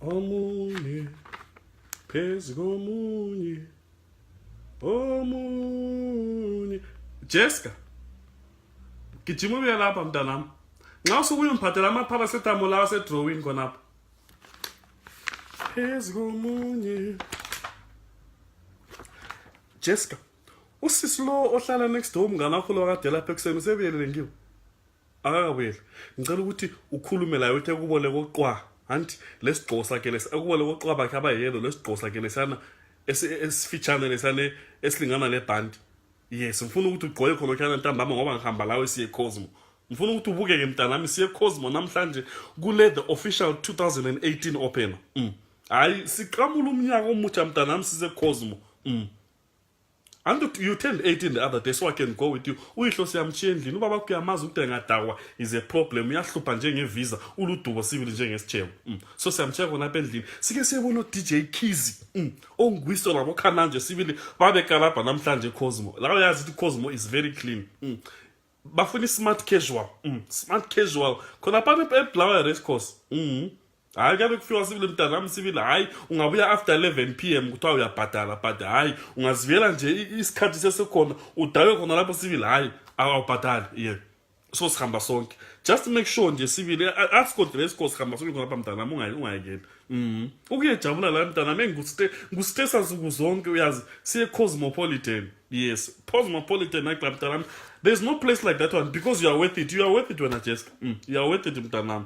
omunye phezu komunye omunye. Jessica, gijima ubuye lapha mntanami. Nxa usubuye ungiphathela ama-paracetamol lawa asedrawini khonapha. Phezu komunye. Jessica, usisi lo ohlala next door umngane wakho lo kade lapha ekuseni usebuyelele ngiwo? Akakabuyeli. Ngicela ukuthi ukhulume laye uthi ekubole koqwa. Anti lesigqoko sakhe ekubole koqwa bakhe abayelo lesigqoko sakhe lesana esifitshane lesane esilingana lebhandi. Yes, ngifuna ukuthi ugqoke khona okhana ntambama ngoba ngihamba lawe siye Cosmo. Ngifuna ukuthi ubukeke mntanami siye Cosmo namhlanje kule the official 2018 opener. Hayi siqamula umnyaka omutsha mntanami size Cosmo. And you turned 18 the other day, so I can go with you. Uyihlo siyamchiya endlini ubaba kuyamazi ukuthi engadakwa is a problem. Uyahlupha njengevisa uludubo sibili njengesitshebo. So siyamchiya khona lapha endlini. Sike siyebona DJ Kizzy. Ongwiso labo khana nje sibili babekalapha namhlanje Cosmo. La uyazi ukuthi Cosmo is very clean. Bafuna smart casual. Smart casual. Khona phana eblawa race course. Hayi kabe kufika sibili mntanami sibili hayi ungabuya after 11 PM kuthiwa uyabhadala but hayi ungazivela nje isikhathi sesekhona udalwe khona lapho sibili hayi awubhadali yeah. So sihamba sonke just make sure nje sibili asikodle isikhosi sihamba sonke lapha mntanami ungayekeli. Ukuyejabula la mntanami ngusite sazuku zonke uyazi siye Cosmopolitan. Yes, Cosmopolitan like mntanami. There's no place like that one because you are worth it. You are worth it wena Jessica. You are worth it mntanami.